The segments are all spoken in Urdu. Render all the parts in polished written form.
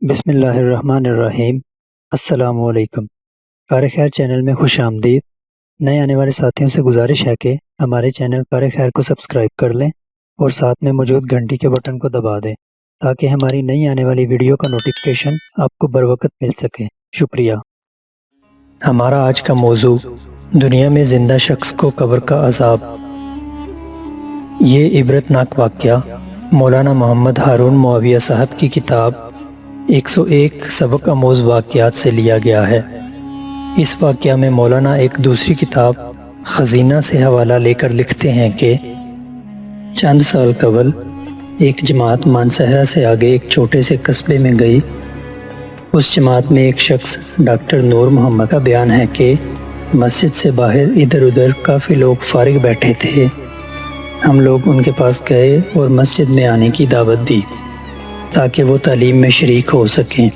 بسم اللہ الرحمن الرحیم۔ السلام علیکم۔ کار خیر چینل میں خوش آمدید۔ نئے آنے والے ساتھیوں سے گزارش ہے کہ ہمارے چینل کار خیر کو سبسکرائب کر لیں اور ساتھ میں موجود گھنٹی کے بٹن کو دبا دیں تاکہ ہماری نئی آنے والی ویڈیو کا نوٹیفیکیشن آپ کو بروقت مل سکے۔ شکریہ۔ ہمارا آج کا موضوع دنیا میں زندہ شخص کو قبر کا عذاب۔ یہ عبرت ناک واقعہ مولانا محمد ہارون معاویہ صاحب کی کتاب 101 سبق آموز واقعات سے لیا گیا ہے۔ اس واقعہ میں مولانا ایک دوسری کتاب خزینہ سے حوالہ لے کر لکھتے ہیں کہ چند سال قبل ایک جماعت مانسہرہ سے آگے ایک چھوٹے سے قصبے میں گئی۔ اس جماعت میں ایک شخص ڈاکٹر نور محمد کا بیان ہے کہ مسجد سے باہر ادھر ادھر کافی لوگ فارغ بیٹھے تھے۔ ہم لوگ ان کے پاس گئے اور مسجد میں آنے کی دعوت دی تاکہ وہ تعلیم میں شریک ہو سکیں۔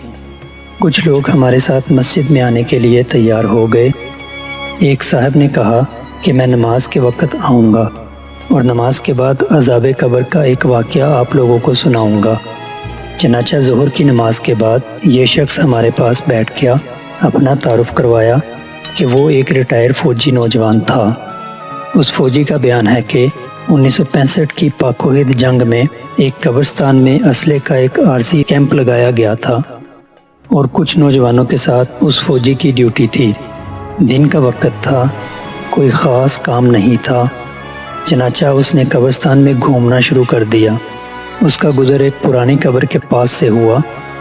کچھ لوگ ہمارے ساتھ مسجد میں آنے کے لیے تیار ہو گئے۔ ایک صاحب نے کہا کہ میں نماز کے وقت آؤں گا اور نماز کے بعد عذاب قبر کا ایک واقعہ آپ لوگوں کو سناؤں گا۔ چنانچہ ظہر کی نماز کے بعد یہ شخص ہمارے پاس بیٹھ گیا، اپنا تعارف کروایا کہ وہ ایک ریٹائر فوجی نوجوان تھا۔ اس فوجی کا بیان ہے کہ 1965 کی پاک و ہند جنگ میں ایک قبرستان میں اسلحے کا ایک عارضی کیمپ لگایا گیا تھا اور کچھ نوجوانوں کے ساتھ اس فوجی کی ڈیوٹی تھی۔ دن کا وقت تھا، کوئی خاص کام نہیں تھا، چنانچہ اس نے قبرستان میں گھومنا شروع کر دیا۔ اس کا گزر ایک پرانی قبر کے پاس سے ہوا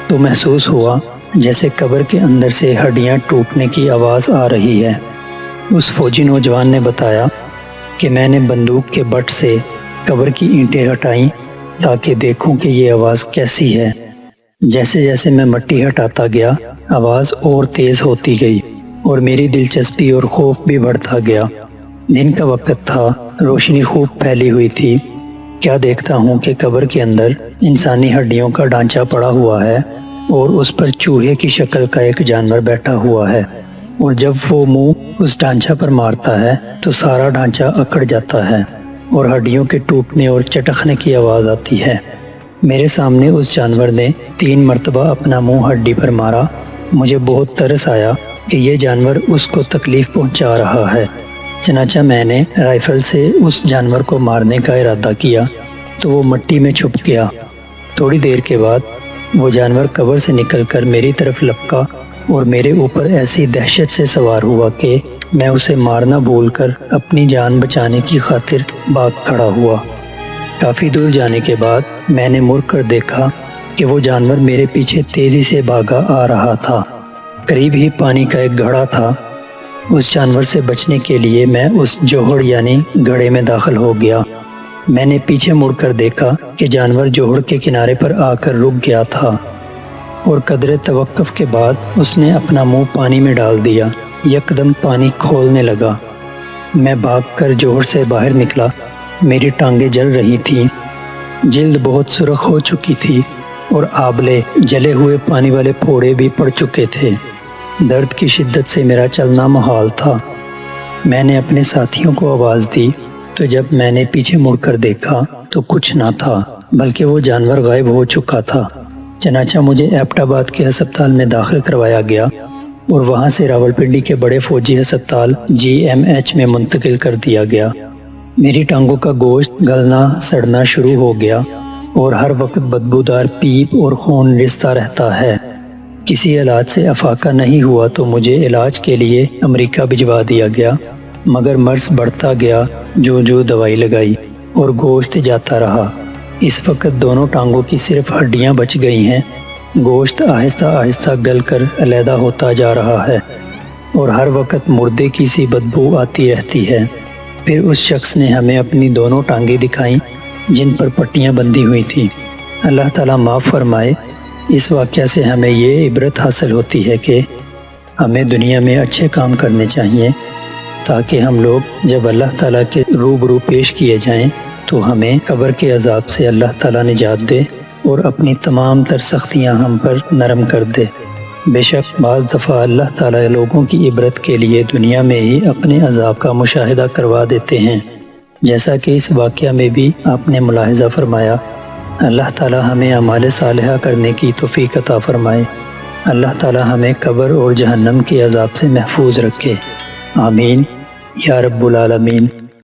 تو محسوس ہوا جیسے قبر کے اندر سے ہڈیاں ٹوٹنے کی آواز آ رہی ہے۔ اس فوجی نوجوان نے بتایا کہ میں نے بندوق کے بٹ سے قبر کی اینٹیں ہٹائیں تاکہ دیکھوں کہ یہ آواز کیسی ہے۔ جیسے جیسے میں مٹی ہٹاتا گیا آواز اور تیز ہوتی گئی اور میری دلچسپی اور خوف بھی بڑھتا گیا۔ دن کا وقت تھا، روشنی خوب پھیلی ہوئی تھی۔ کیا دیکھتا ہوں کہ قبر کے اندر انسانی ہڈیوں کا ڈھانچہ پڑا ہوا ہے اور اس پر چوہے کی شکل کا ایک جانور بیٹھا ہوا ہے، اور جب وہ منہ اس ڈھانچہ پر مارتا ہے تو سارا ڈھانچہ اکڑ جاتا ہے اور ہڈیوں کے ٹوٹنے اور چٹکنے کی آواز آتی ہے۔ میرے سامنے اس جانور نے 3 مرتبہ اپنا منہ ہڈی پر مارا۔ مجھے بہت ترس آیا کہ یہ جانور اس کو تکلیف پہنچا رہا ہے، چنانچہ میں نے رائفل سے اس جانور کو مارنے کا ارادہ کیا تو وہ مٹی میں چھپ گیا۔ تھوڑی دیر کے بعد وہ جانور قبر سے نکل کر میری طرف لپکا اور میرے اوپر ایسی دہشت سے سوار ہوا کہ میں اسے مارنا بھول کر اپنی جان بچانے کی خاطر بھاگ کھڑا ہوا۔ کافی دور جانے کے بعد میں نے مڑ کر دیکھا کہ وہ جانور میرے پیچھے تیزی سے بھاگا آ رہا تھا۔ قریب ہی پانی کا ایک گھڑا تھا۔ اس جانور سے بچنے کے لیے میں اس جوہڑ یعنی گھڑے میں داخل ہو گیا۔ میں نے پیچھے مڑ کر دیکھا کہ جانور جوہڑ کے کنارے پر آ کر رک گیا تھا اور قدرے توقف کے بعد اس نے اپنا منہ پانی میں ڈال دیا۔ یکدم پانی کھولنے لگا۔ میں بھاگ کر جوہر سے باہر نکلا۔ میری ٹانگیں جل رہی تھیں، جلد بہت سرخ ہو چکی تھی اور آبلے جلے ہوئے پانی والے پھوڑے بھی پڑ چکے تھے۔ درد کی شدت سے میرا چلنا محال تھا۔ میں نے اپنے ساتھیوں کو آواز دی تو جب میں نے پیچھے مڑ کر دیکھا تو کچھ نہ تھا بلکہ وہ جانور غائب ہو چکا تھا۔ چنانچہ مجھے ایبٹ آباد کے ہسپتال میں داخل کروایا گیا اور وہاں سے راولپنڈی کے بڑے فوجی ہسپتال GMH میں منتقل کر دیا گیا۔ میری ٹانگوں کا گوشت گلنا سڑنا شروع ہو گیا اور ہر وقت بدبودار پیپ اور خون رستا رہتا ہے۔ کسی علاج سے افاقہ نہیں ہوا تو مجھے علاج کے لیے امریکہ بھجوا دیا گیا، مگر مرض بڑھتا گیا جو دوائی لگائی اور گوشت جاتا رہا۔ اس وقت دونوں ٹانگوں کی صرف ہڈیاں بچ گئی ہیں۔ گوشت آہستہ آہستہ گل کر علیحدہ ہوتا جا رہا ہے اور ہر وقت مردے کی سی بدبو آتی رہتی ہے۔ پھر اس شخص نے ہمیں اپنی دونوں ٹانگیں دکھائیں جن پر پٹیاں بندھی ہوئی تھیں۔ اللہ تعالیٰ معاف فرمائے۔ اس واقعہ سے ہمیں یہ عبرت حاصل ہوتی ہے کہ ہمیں دنیا میں اچھے کام کرنے چاہیے تاکہ ہم لوگ جب اللہ تعالیٰ کے روبرو پیش کیے جائیں تو ہمیں قبر کے عذاب سے اللہ تعالیٰ نجات دے اور اپنی تمام تر سختیاں ہم پر نرم کر دے۔ بے شک بعض دفعہ اللہ تعالیٰ لوگوں کی عبرت کے لیے دنیا میں ہی اپنے عذاب کا مشاہدہ کروا دیتے ہیں، جیسا کہ اس واقعہ میں بھی آپ نے ملاحظہ فرمایا۔ اللہ تعالی ہمیں اعمال صالحہ کرنے کی توفیق عطا فرمائے۔ اللہ تعالی ہمیں قبر اور جہنم کے عذاب سے محفوظ رکھے، آمین یا رب العالمین۔